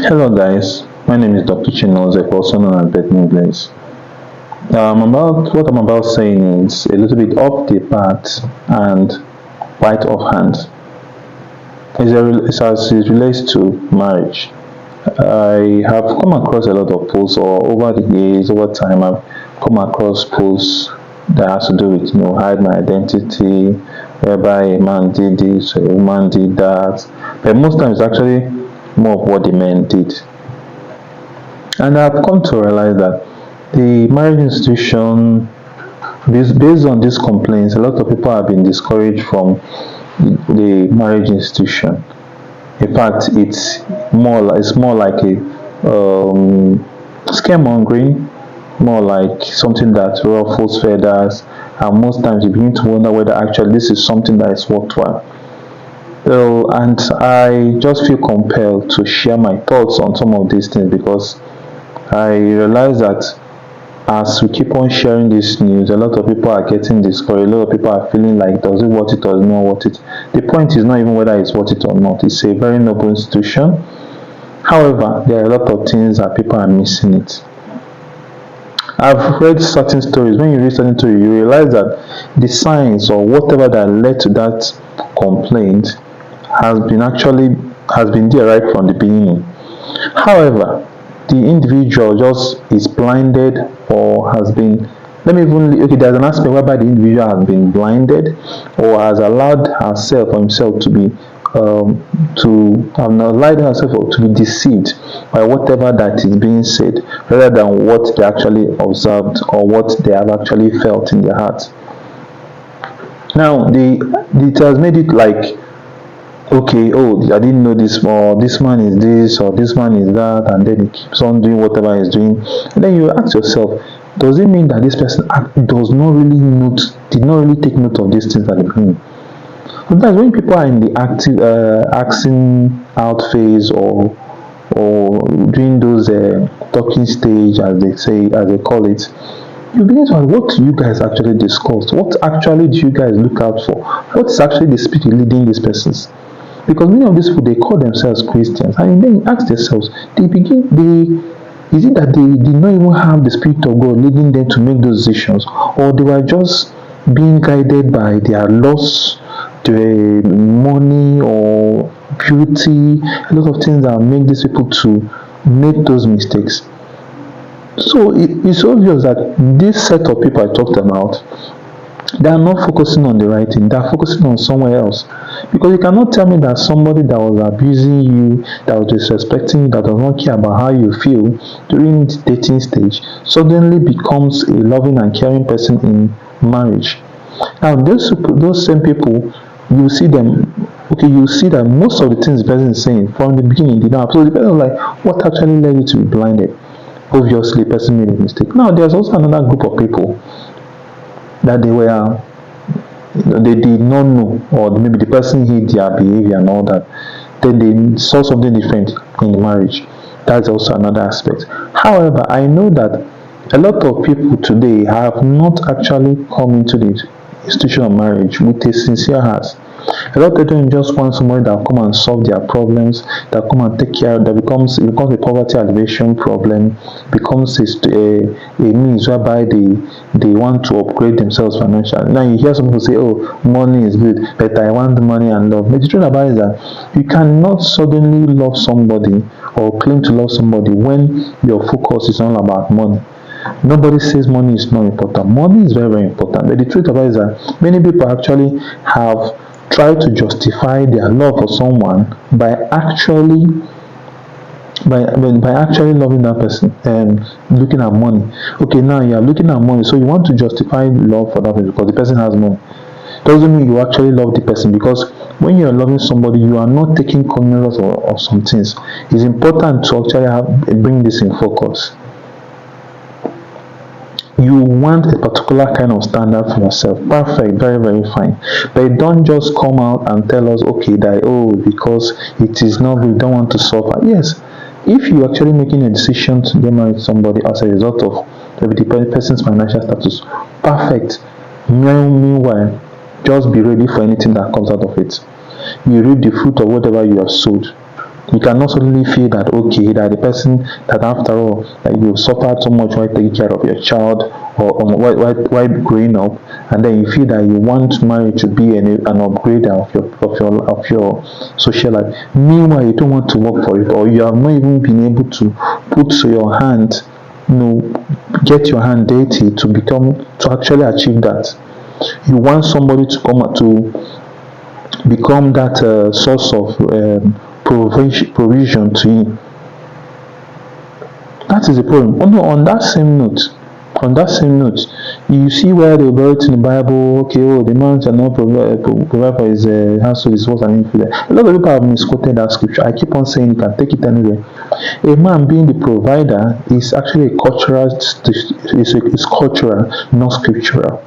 Hello guys, my name is Dr. Chinozek, also known as Beth Blaze. About what I'm about saying is a little bit off the path and quite offhand. It's as it relates to marriage. I have come across a lot of posts, or over the years, over time, I've come across posts that has to do with hide my identity, whereby a man did this, a woman did that. But most times, it's actually more of what the men did. And I've come to realize that the marriage institution, based on these complaints, a lot of people have been discouraged from the marriage institution. In fact, it's more like a scaremongering, more like something that ruffles feathers, and most times you begin to wonder whether actually this is something that is worthwhile. So, and I just feel compelled to share my thoughts on some of these things because I realize that as we keep on sharing this news, a lot of people are getting discouraged. A lot of people are feeling like, does it worth it or is it not worth it? The point is not even whether it's worth it or not. It's a very noble institution. However, there are a lot of things that people are missing it. I've read certain stories. When you read certain stories, you realize that the signs or whatever that led to that complaint has been there right from the beginning. However, the individual just is blinded or has been, let me even, okay, there's an aspect whereby the individual has been blinded or has allowed herself or himself to be to have not allowed herself to be deceived by whatever that is being said rather than what they actually observed or what they have actually felt in their heart. Now, it has made it like, okay, oh, I didn't know this, or this man is this, or this man is that, and then he keeps on doing whatever he's doing. And then you ask yourself, does it mean that this person does not really note, did not really take note of these things at the beginning? Sometimes when people are in the active, acting out phase or doing those talking stage, as they say, as they call it, you begin to ask, what do you guys actually discuss? What actually do you guys look out for? What is actually the spirit leading these persons? Because many of these people, they call themselves Christians, and then you ask themselves, is it that they did not even have the spirit of God leading them to make those decisions, or they were just being guided by their loss, the money or beauty, a lot of things that make these people to make those mistakes. So it's obvious that this set of people I talked about, they are not focusing on the right thing, they are focusing on somewhere else. Because you cannot tell me that somebody that was abusing you, that was disrespecting you, that does not care about how you feel during the dating stage, suddenly becomes a loving and caring person in marriage. Now, those same people, you see them, okay, you see that most of the things the person is saying from the beginning did not. So the person is like, what actually led you to be blinded? Obviously, the person made a mistake. Now, there's also another group of people that they did not know, or maybe the person hid their behavior and all that, then they saw something different in the marriage. That's also another aspect. However, I know that a lot of people today have not actually come into the institution of marriage with a sincere heart. A lot of them just want somebody that will come and solve their problems, that come and take care, that becomes a poverty alleviation problem, becomes a means whereby they want to upgrade themselves financially. Now you hear some people say, oh, money is good, but I want money and love. But the truth about it is that you cannot suddenly love somebody or claim to love somebody when your focus is all about money. Nobody says money is not important. Money is very, very important. But the truth about it is that many people actually have tried to justify their love for someone by actually by actually loving that person and looking at money. Okay, now you are looking at money, so you want to justify love for that person because the person has money. Doesn't mean you actually love the person, because when you are loving somebody, you are not taking cognizance of some things. It's important to actually bring this in focus. You want a particular kind of standard for yourself. Perfect, very, very fine. But don't just come out and tell us, okay, that because it is not, we don't want to suffer. Yes, if you're actually making a decision to get married to somebody as a result of maybe the person's financial status, perfect. Meanwhile, just be ready for anything that comes out of it. You reap the fruit of whatever you have sowed. You cannot suddenly feel that okay, that the person that after all that you suffered so much while taking care of your child or while growing up, and then you feel that you want marriage to be an upgrader of your social life. Meanwhile, you don't want to work for it, or you have not even been able to put your hand, get your hand dirty to actually achieve that. You want somebody to come to become that source of provision to you. That is the problem. Oh no, on that same note, you see where they wrote in the Bible, okay, oh, the man shall not provide for his household, his wife and infidel. A lot of people have misquoted that scripture. I keep on saying you can take it anywhere. A man being the provider is actually a cultural, is cultural, not scriptural.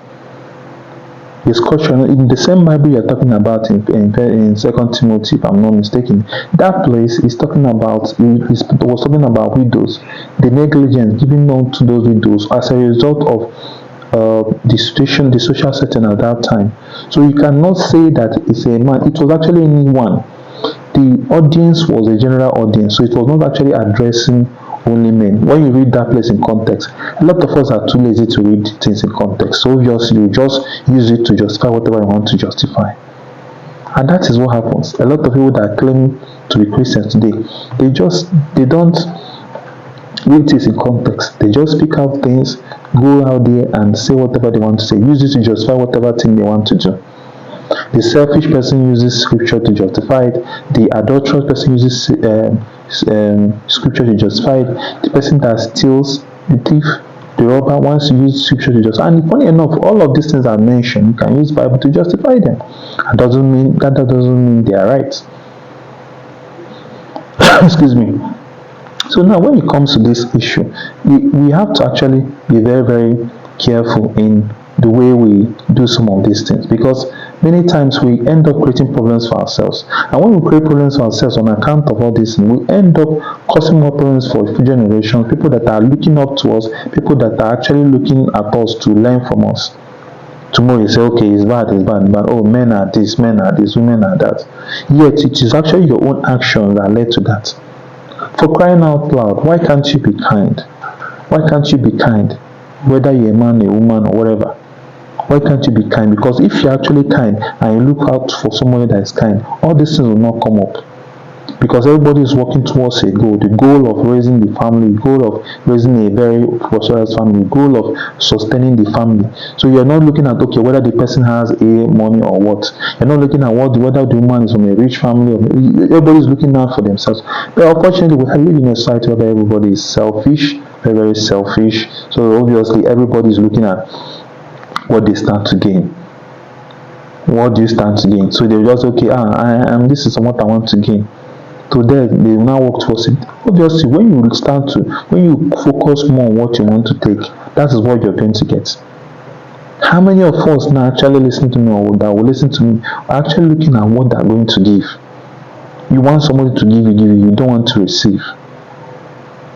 It's cultural. In the same Bible you're talking about in Second Timothy, if I'm not mistaken, that place is talking about was talking about widows, the negligence given on to those widows as a result of the situation, the social setting at that time. So you cannot say that it's a man. It was actually anyone. The audience was a general audience, so it was not actually addressing only men. When you read that place in context, a lot of us are too lazy to read things in context. So obviously, you just use it to justify whatever you want to justify. And that is what happens. A lot of people that claim to be Christians today, they don't read things in context. They just pick out things, go out there and say whatever they want to say, use it to justify whatever thing they want to do. The selfish person uses scripture to justify it. The adulterous person uses scripture to justify it. The person that steals, the thief, the robber wants to use scripture to justify. And funny enough, all of these things I mentioned, you can use Bible to justify them. That doesn't mean they are right. Excuse me. So now, when it comes to this issue, we have to actually be very, very careful in the way we do some of these things, because many times we end up creating problems for ourselves. And when we create problems for ourselves on account of all this, we end up causing more problems for future generations, people that are looking up to us, people that are actually looking at us to learn from us. Tomorrow you say, okay, it's bad, but oh, men are this, women are that. Yet it is actually your own action that led to that. For crying out loud, why can't you be kind? Why can't you be kind? Whether you're a man, a woman, or whatever. Why can't you be kind? Because if you're actually kind and you look out for somebody that is kind, all these things will not come up. Because everybody is working towards a goal, the goal of raising the family, the goal of raising a very prosperous family, the goal of sustaining the family. So you're not looking at, okay, whether the person has a money or what. You're not looking at whether the woman is from a rich family. Everybody's looking out for themselves. But unfortunately, we live in a society where everybody is selfish, very, very selfish. So obviously, everybody is looking at what they stand to gain. What do you stand to gain? So they're just, okay, this is what I want to gain. To them, they now work towards it. Obviously, when you focus more on what you want to take, that is what you're going to get. How many of us now actually listen to me, or that will listen to me, are actually looking at what they're going to give? You want somebody to give you don't want to receive.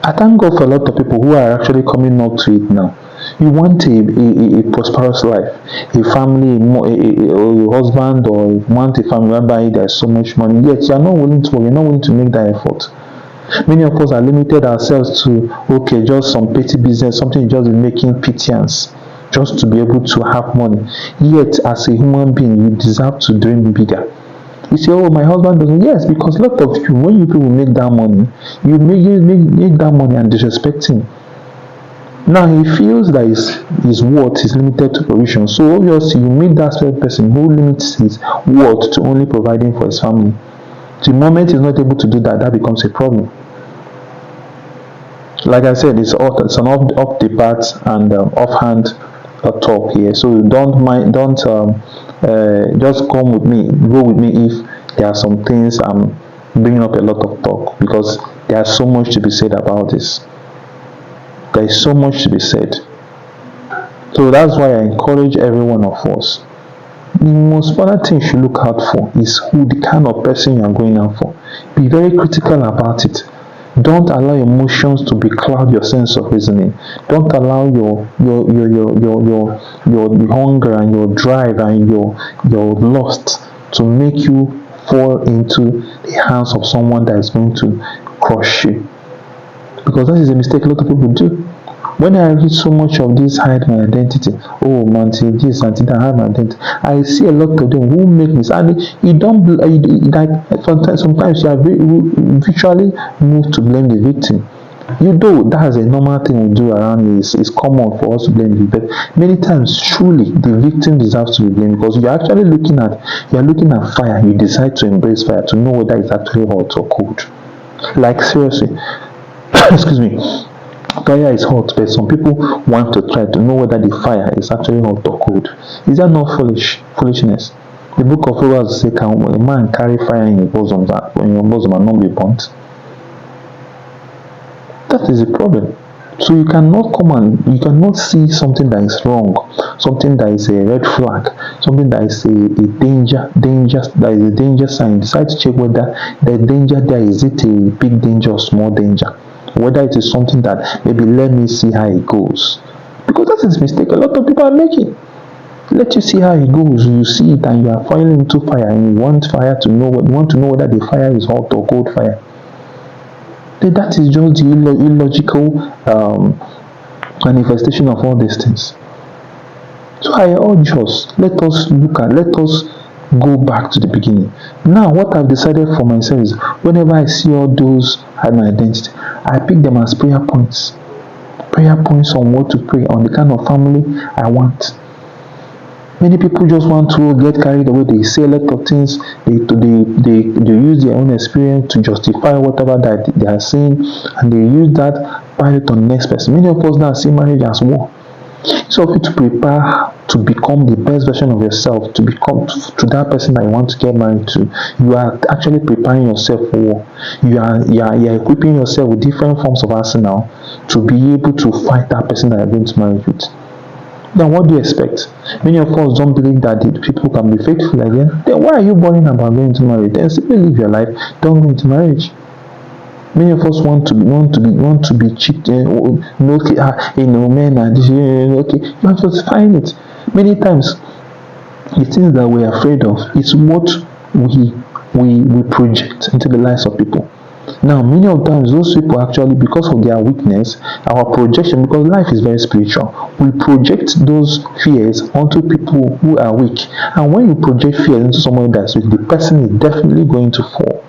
I thank God for a lot of people who are actually coming up to it now. You want a prosperous life, a family, a husband, or you want a family whereby there's so much money, yet you're not willing to work, you're not willing to make that effort. Many of us are limited ourselves to, okay, just some petty business, something just making pittance, just to be able to have money. Yet, as a human being, you deserve to dream bigger. You say, oh, my husband doesn't. Yes, because a lot of you, when you people make that money, you make that money and disrespect him. Now he feels that his worth is limited to provision. So obviously you meet that person who limits his worth to only providing for his family. The moment he's not able to do that, that becomes a problem. Like I said, it's an off the bat and offhand talk here. So don't just go with me if there are some things I'm bringing up a lot of talk, because there's so much to be said about this. There is so much to be said. So that's why I encourage every one of us. The most important thing you should look out for is the kind of person you are going out for. Be very critical about it. Don't allow emotions to becloud your sense of reasoning. Don't allow your hunger and your drive and your lust to make you fall into the hands of someone that is going to crush you. Because that is a mistake a lot of people do. When I read so much of this hide my identity, oh man, this and that hide my identity, I see a lot of them who make this, and you don't like sometimes you are virtually moved to blame the victim. You do, that's a normal thing we do around here. It's common for us to blame the victim. But many times, truly, the victim deserves to be blamed because you're looking at fire. You decide to embrace fire to know whether it's actually hot or cold. Like seriously, excuse me. Fire is hot, but some people want to try to know whether the fire is actually hot or cold. Is that not foolishness? The book of Proverbs says, "Can a man carry fire in your bosom and not be burnt?" That is the problem. So you cannot see something that is wrong, something that is a red flag, something that is a danger sign. Decide to check whether the danger there is it a big danger or small danger. Whether it is something that maybe let me see how it goes. Because that is a mistake a lot of people are making. Let you see how it goes. You see it and you are falling into fire and you want to know whether the fire is hot or cold fire. That is just the illogical manifestation of all these things. So I urge us, let us go back to the beginning. Now, what I've decided for myself is whenever I see all those hide my identity, I pick them as prayer points. Prayer points on what to pray, on the kind of family I want. Many people just want to get carried away. They say a lot of things. They use their own experience to justify whatever that they are saying, and they use that pilot on the next person. Many of us now see marriage as war. So if you to prepare to become the best version of yourself, to become to that person that you want to get married to, you are actually preparing yourself for war. You are equipping yourself with different forms of arsenal to be able to fight that person that you're going to marry with. Then what do you expect? Many of us don't believe that the people can be faithful again. Then why are you worrying about going to marriage? Then simply live your life. Don't go into marriage. Many of us want to be cheated. Men are this. Okay, you have to find it. Many times, the things that we're afraid of is what we project into the lives of people. Now, many of times, those people actually, because of their weakness, our projection, because life is very spiritual, we project those fears onto people who are weak. And when you project fear into someone that's weak, the person is definitely going to fall.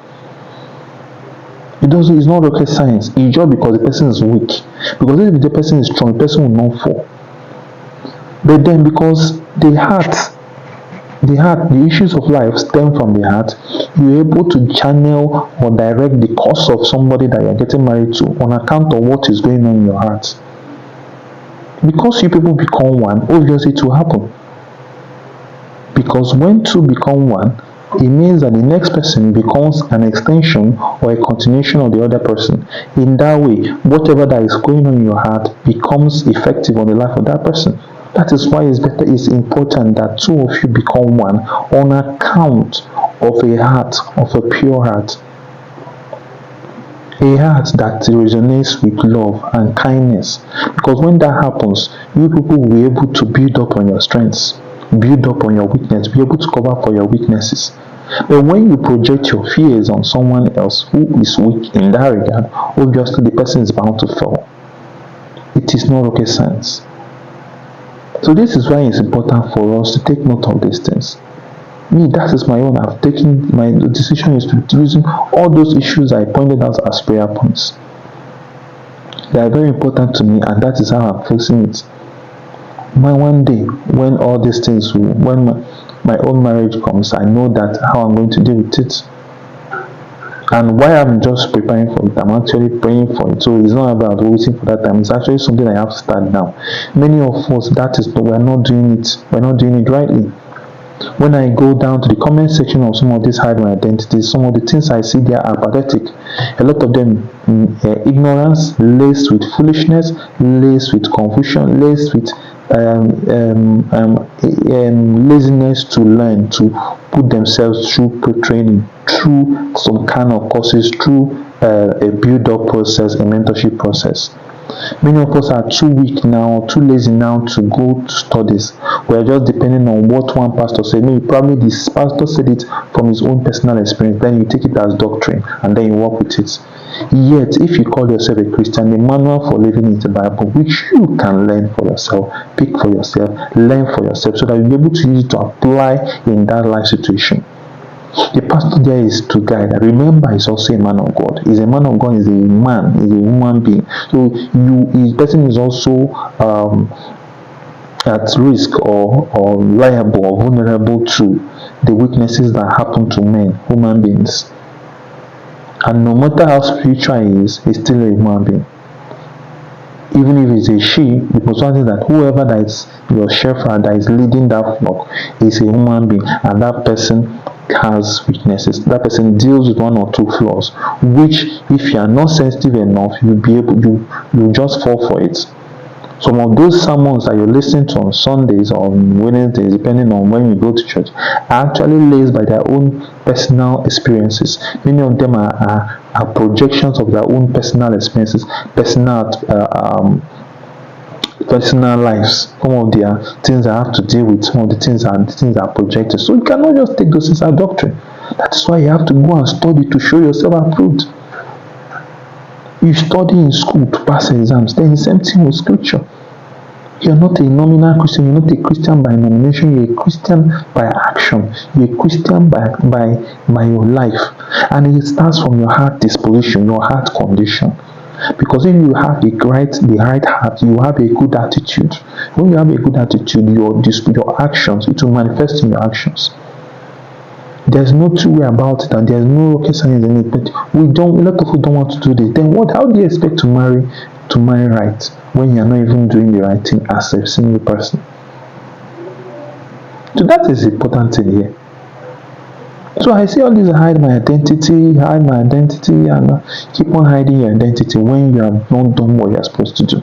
It's not rocket science. It's just because the person is weak. Because if the person is strong, the person will not fall. But then, because the issues of life stem from the heart, you're able to channel or direct the course of somebody that you're getting married to on account of what is going on in your heart. Because you people become one, obviously it will happen. Because when two become one, it means that the next person becomes an extension or a continuation of the other person. In that way, whatever that is going on in your heart becomes effective on the life of that person. That is why it's important that two of you become one on account of a heart, of a pure heart. A heart that resonates with love and kindness. Because when that happens, you people will be able to build up on your strengths, build up on your weakness, be able to cover for your weaknesses. But when you project your fears on someone else who is weak in that regard, obviously the person is bound to fall. It is not rocket science. So this is why it's important for us to take note of these things. Me, that is my own. I've taken my decision is to using all those issues I pointed out as prayer points. They are very important to me, and that is how I'm facing it. One day, when all these things, when my own marriage comes, I know that how I'm going to deal with it. And while I'm just preparing for it, I'm actually praying for it. So it's not about waiting for that time. It's actually something I have to start now. Many of us, we're not doing it. We're not doing it rightly. When I go down to the comment section of some of these hide my identities, some of the things I see there are pathetic. A lot of them ignorance, laced with foolishness, laced with confusion, laced with laziness to learn, to put themselves through training, through some kind of courses, through a build-up process, a mentorship process. Many of us are too weak now, too lazy now to go to studies. We are just depending on what one pastor said. Maybe probably this pastor said it from his own personal experience. Then you take it as doctrine and then you work with it. Yet, if you call yourself a Christian, the manual for living is the Bible, which you can learn for yourself, pick for yourself, learn for yourself, so that you'll be able to use it to apply in that life situation. The pastor there is to guide. Remember, he's also a man of God. He's a man of God. He's a man. He's a human being. So his person is also at risk or liable or vulnerable to the weaknesses that happen to men, human beings. And no matter how spiritual he is, he's still a human being. Even if it's a she, because one thing that whoever that is your shepherd that is leading that flock is a human being, and that person has weaknesses. That person deals with one or two flaws, which if you are not sensitive enough, you'll just fall for it. Some of those sermons that you're listening to on Sundays or on Wednesdays, depending on when you go to church, are actually laced by their own personal experiences. Many of them are projections of their own personal experiences, personal lives. Some of their things I have to deal with, some of the things are projected. So you cannot just take those things as doctrine. That's why you have to go and study to show yourself approved. You study in school to pass exams, then the same thing with scripture. You're not a nominal Christian, you're not a Christian by nomination, you're a Christian by action, you're a Christian by your life. And it starts from your heart disposition, your heart condition. Because if you have the right heart, you have a good attitude. When you have a good attitude, your actions, it will manifest in your actions. There's no two way about it, and there's no rocket science in it. But a lot of people don't want to do this. Then what? How do you expect to marry right when you're not even doing the right thing as a single person? So that is the important thing here. So I see all these hide my identity, and keep on hiding your identity when you have not done what you're supposed to do.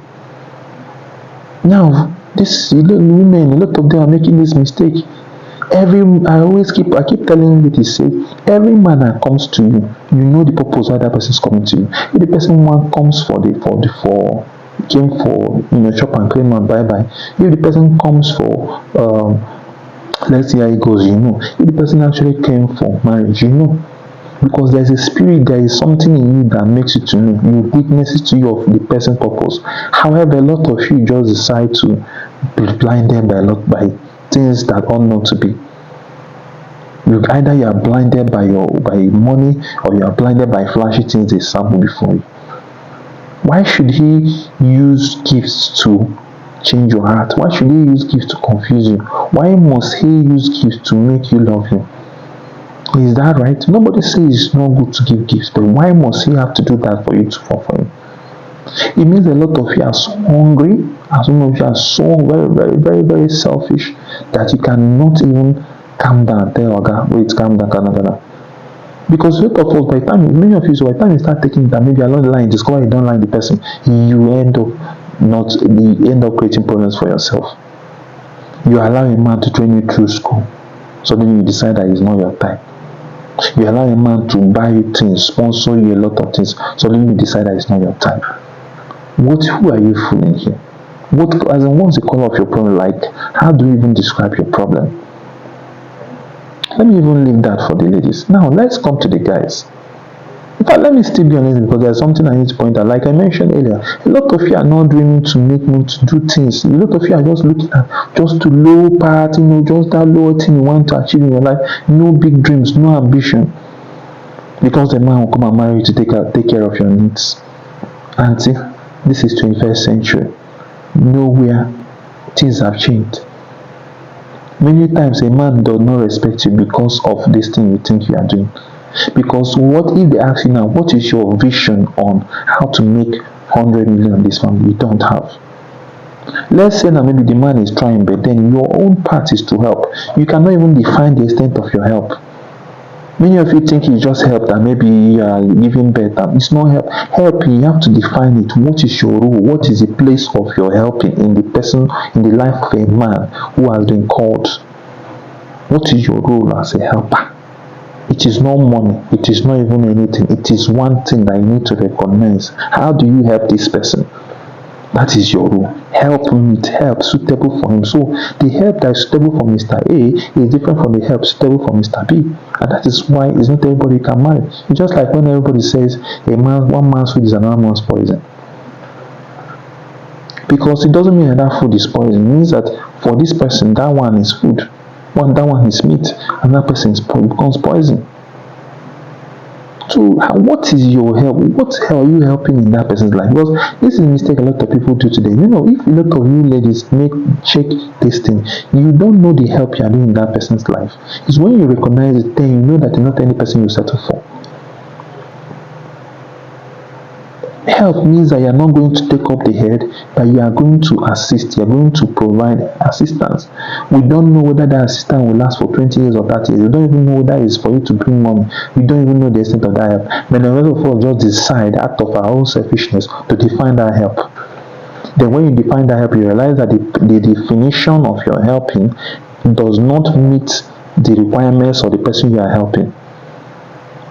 Now, women, a lot of them are making this mistake. I keep telling you this, say, every man that comes to you, you know the purpose why that person is coming to you. If the person comes came for shop and claim and bye. If the person comes for let's see how it goes, you know. If the person actually came for marriage, you know. Because there's a spirit, there is something in you that makes you to know. You witnesses to you of the person's purpose. However, a lot of you just decide to be blinded by things that ought not to be. Either you are blinded by money, or you are blinded by flashy things they sample before you. Why should he use gifts to change your heart? Why should he use gifts to confuse you? Why must he use gifts to make you love him? Is that right? Nobody says it's not good to give gifts, but why must he have to do that for you to fall for him? It means a lot of you are so hungry, as some of you are so very, very, very, very selfish that you cannot even calm down. Tell Oga, wait, calm down. Because a lot of us, by the time you start taking that, maybe along the line, discover you don't like the person, you end up creating problems for yourself. You allow a man to train you through school, so then you decide that it's not your time. You allow a man to buy you things, sponsor you a lot of things, so then you decide that it's not your time. Who are you fooling here? What's the color of your problem like? How do you even describe your problem? Let me even leave that for the ladies. Now let's come to the guys. In fact, let me still be honest, because there's something I need to point out. Like I mentioned earlier, a lot of you are not dreaming to make money, to do things. A lot of you are just looking at just to low part, just that low thing you want to achieve in your life. No big dreams, no ambition. Because the man will come and marry you to take care of your needs. Auntie, this is 21st century. Nowhere things have changed. Many times a man does not respect you because of this thing you think you are doing. Because what if they ask you now, what is your vision on how to make 100 million in this family? You don't have. Let's say that maybe the man is trying, but then your own part is to help. You cannot even define the extent of your help. Many of you think it's just help, that maybe you are giving birth. It's not help. Helping, you have to define it. What is your role? What is the place of your helping in the life of a man who has been called? What is your role as a helper? It is not money. It is not even anything. It is one thing that you need to recognize. How do you help this person? That is your role. Help meet help suitable for him. So the help that is suitable for Mr. A is different from the help suitable for Mr. B. And that is why it's not everybody can marry. It's just like when everybody says one man's food is another man's poison. Because it doesn't mean that food is poison. It means that for this person, that one is food. That one is meat. And that person becomes poison. So what is your help? What are you helping in that person's life? Because this is a mistake a lot of people do today. If a lot of you ladies check this thing, you don't know the help you are doing in that person's life. It's when you recognize it, then you know that not any person you settle for. Help means that you are not going to take up the head, but you are going to assist, you are going to provide assistance. We don't know whether that assistance will last for 20 years or 30 years. We don't even know whether it's for you to bring money. We don't even know the extent of that help. But the rest of us just decide out of our own selfishness to define that help. Then when you define that help, you realize that the definition of your helping does not meet the requirements of the person you are helping.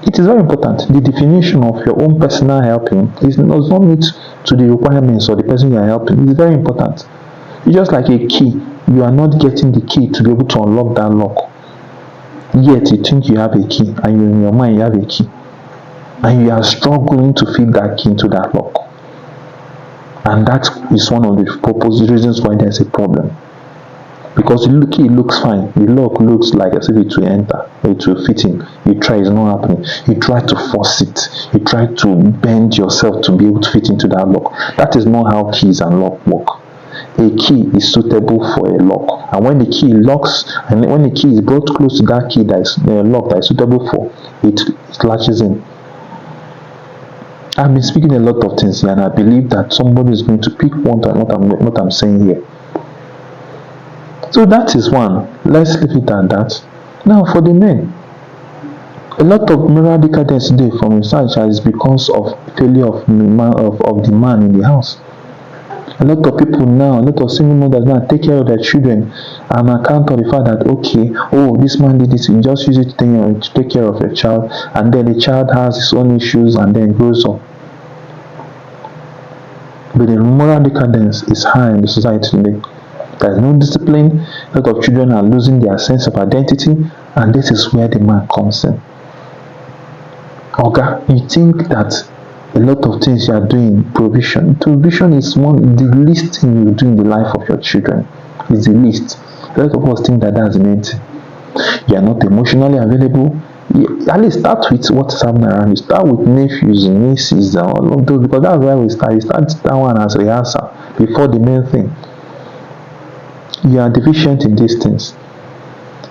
It is very important. The definition of your own personal helping does not meet to the requirements of the person you are helping. It is very important. It's just like a key. You are not getting the key to be able to unlock that lock. Yet you think you have a key, and in your mind you have a key. And you are struggling to fit that key into that lock. And that is one of the reasons why there's a problem. Because the key looks fine, the lock looks like as if it will enter, it will fit in. You try, it's not happening. You try to force it, you try to bend yourself to be able to fit into that lock. That is not how keys and lock work. A key is suitable for a lock, and when the key locks, and when the key is brought close to that key that is lock that is suitable for, it latches in. I've been speaking a lot of things here, and I believe that somebody is going to pick what I'm saying here. So that is one. Let's leave it at that. Now for the men, a lot of marital decadence today from research is because of failure of the man in the house. A lot of people now, a lot of single mothers now take care of their children on account of the fact that this man did this, you just use it to take care of your child, and then the child has his own issues and then grows up. But the moral decadence is high in the society today. There is no discipline. A lot of children are losing their sense of identity, and this is where the man comes in. You think that a lot of things you are doing, provision is the least thing you do in the life of your children. It's the least. A lot of us think that that's the main thing. You are not emotionally available. At least start with what is happening around you. Start with nephews and nieces and all of those, because that's where we start. You start that one as rehearsal before the main thing. You are deficient in these things.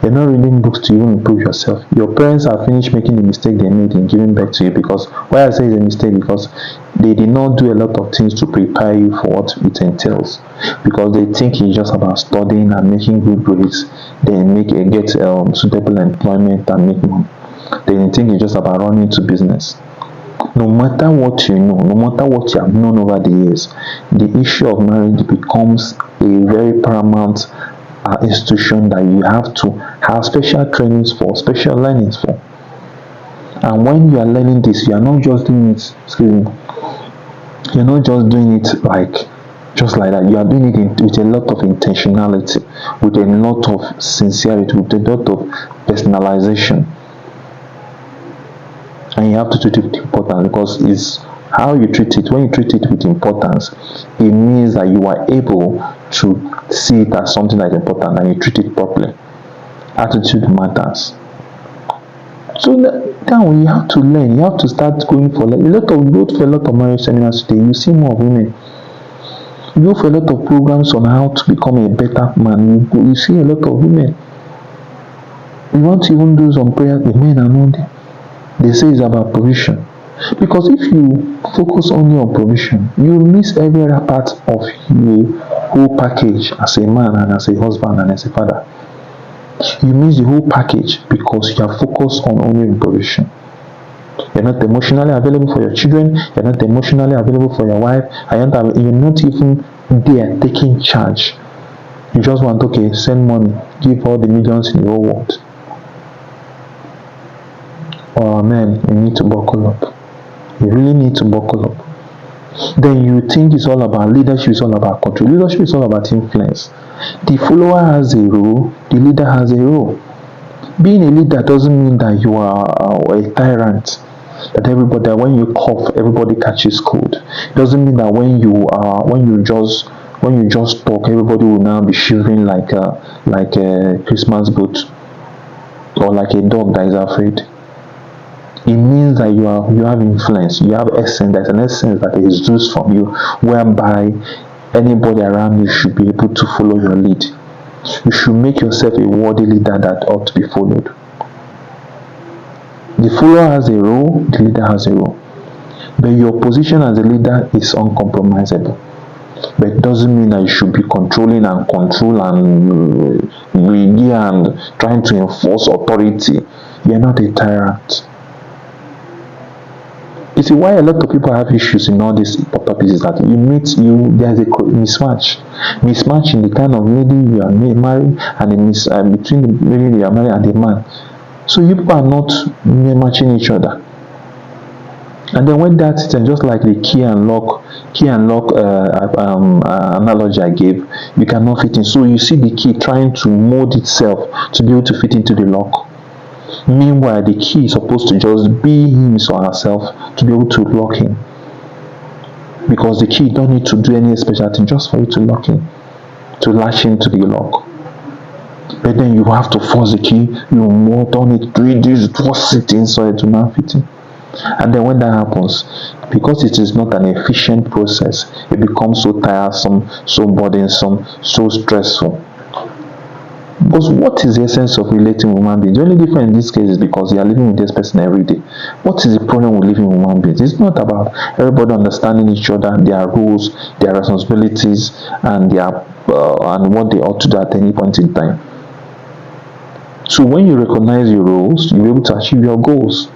You're not reading books to even improve yourself. Your parents have finished making the mistake they made in giving birth to you. Because why I say it's a mistake, because they did not do a lot of things to prepare you for what it entails. Because they think it's just about studying and making good grades, then get suitable employment and make money. They think it's just about running to business. No matter what you know, no matter what you have known over the years, the issue of marriage becomes a very paramount institution that you have to have special trainings for, special learnings for. And when you are learning this, you are not just doing it, you're not just doing it just like that. You are doing it with a lot of intentionality, with a lot of sincerity, with a lot of personalization. And you have to treat it with importance, because it's how you treat it. When you treat it with importance, it means that you are able to see it as something that is important and you treat it properly. Attitude matters. So now you have to learn. You have to start going for a lot of marriage seminars today. You see more women. You go for a lot of programs on how to become a better man. You see a lot of women. You want to even do some prayers, the men are not there. They say it's about provision. Because if you focus only on provision, you will miss every other part of your whole package as a man and as a husband and as a father. You miss the whole package because you are focused on only provision. You're not emotionally available for your children, you're not emotionally available for your wife, and you're not even there taking charge. You just want, send money, give all the millions in the whole world. Oh man, you need to buckle up. You really need to buckle up. then you think it's all about leadership, is all about control. Leadership is all about influence. The follower has a role, the leader has a role. Being a leader doesn't mean that you are a tyrant, that everybody, that when you cough everybody catches cold. It doesn't mean that when you just talk everybody will now be shivering like a Christmas boot, or like a dog that is afraid. It means that you have influence, you have essence. There's an essence that is used from you, whereby anybody around you should be able to follow your lead. You should make yourself a worthy leader that ought to be followed. The follower has a role, the leader has a role. But your position as a leader is uncompromisable. But it doesn't mean that you should be controlling and greedy and trying to enforce authority. You're not a tyrant. You see, why a lot of people have issues in all these topics is that there's a mismatch in the kind of lady you are married, and between the lady you are married and the man. So you people are not matching each other. And then when that is just like the key and lock analogy I gave, you cannot fit in. So you see the key trying to mold itself to be able to fit into the lock. Meanwhile, the key is supposed to just be him or herself to be able to lock him. Because the key don't need to do any special thing just for you to lock him, to latch into the lock. But then you have to force the key, you mold on it, do this, force it inside to now fit in. And then when that happens, because it is not an efficient process, it becomes so tiresome, so burdensome, so stressful. Because what is the essence of relating with human beings? The only difference in this case is because you are living with this person every day. What is the problem with living with human beings? It's not about everybody understanding each other, their roles, their responsibilities, and and what they ought to do at any point in time. So when you recognize your roles, you're able to achieve your goals.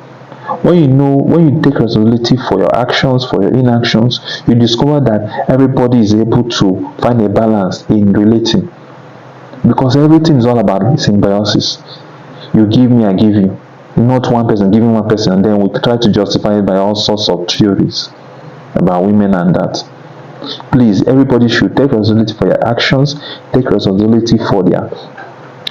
When you take responsibility for your actions, for your inactions, you discover that everybody is able to find a balance in relating. Because everything is all about symbiosis. You give me, I give you. Not one person giving one person, and then we try to justify it by all sorts of theories about women and that. Please, everybody should take responsibility for your actions, take responsibility for their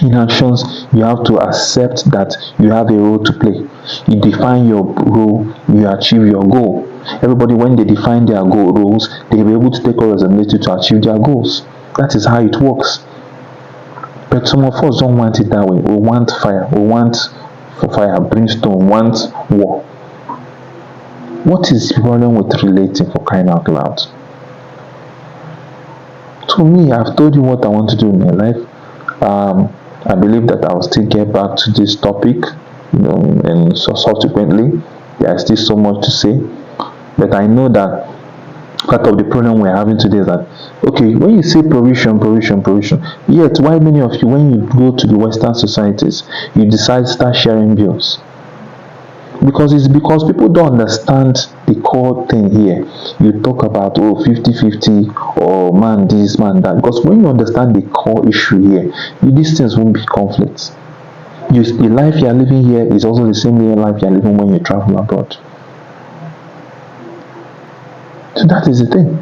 inactions. You have to accept that you have a role to play. You define your role, you achieve your goal. Everybody, when they define their roles, they'll be able to take responsibility to achieve their goals. That is how it works. But some of us don't want it that way. We want fire. We want fire, brimstone, we want war. What is the problem with relating, for crying out loud? To me, I've told you what I want to do in my life. I believe that I'll still get back to this topic, and so subsequently, there is still so much to say. But I know that part of the problem we're having today is that, okay, when you say provision, yet why many of you, when you go to the Western societies, you decide to start sharing bills? Because people don't understand the core thing here. You talk about 50-50, or man this, man that. Because when you understand the core issue here, these things won't be conflicts. The life you are living here is also the same life you are living when you travel abroad. So that is the thing.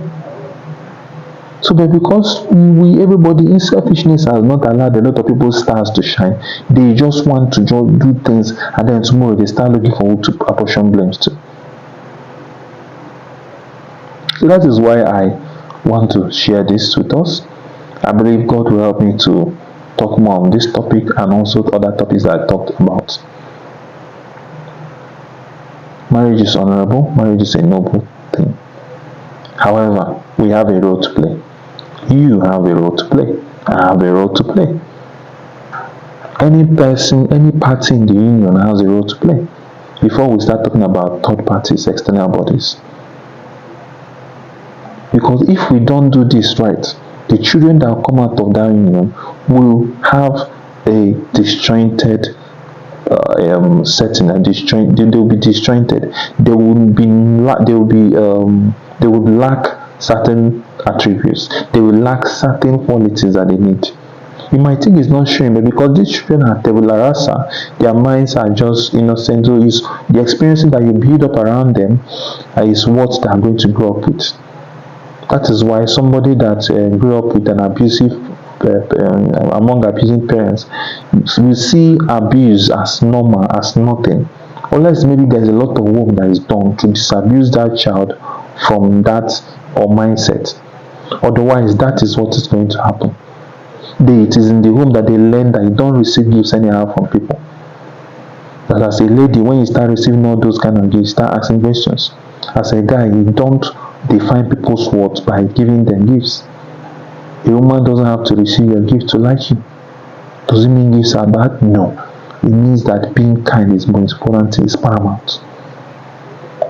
So, but because everybody in selfishness has not allowed a lot of people's stars to shine, they just want to just do things, and then tomorrow they start looking for who to apportion blames to. So that is why I want to share this with us. I believe God will help me to talk more on this topic and also other topics that I talked about. Marriage is honorable. Marriage is a noble thing. However, we have a role to play. You have a role to play. I have a role to play. Any person, any party in the union has a role to play. Before we start talking about third parties, external bodies. Because if we don't do this right, the children that will come out of that union will have a disjointed setting. They will be disjointed. They will lack certain attributes. They will lack certain qualities that they need. You might think it's not showing, but because these children are tabula rasa, their minds are just innocent. So it's the experiences that you build up around them is what they are going to grow up with. That is why somebody that grew up with an abusive among abusing parents will see abuse as normal, as nothing, unless maybe there's a lot of work that is done to disabuse that child from that or mindset. Otherwise, that is what is going to happen. It is in the home that they learn that you don't receive gifts anyhow from people. That as a lady, when you start receiving all those kind of gifts, start asking questions. As a guy, you don't define people's worth by giving them gifts. A woman doesn't have to receive your gift to like you. Does it mean gifts are bad? No. It means that being kind is more important, is paramount.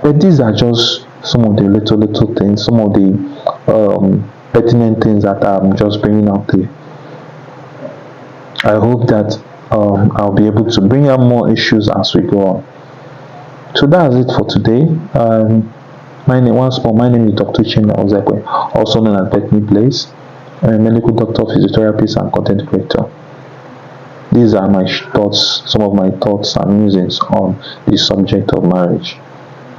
But these are just some of the little things, some of the pertinent things that I'm just bringing out there. I hope that I'll be able to bring out more issues as we go on. So that's it for today. My name is Dr. Chima Ozekwe, also known as Bethany Blaze. I'm a medical doctor, physiotherapist, and content creator. These are my thoughts, some of my thoughts and musings on the subject of marriage.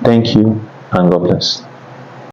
Thank you, and God bless.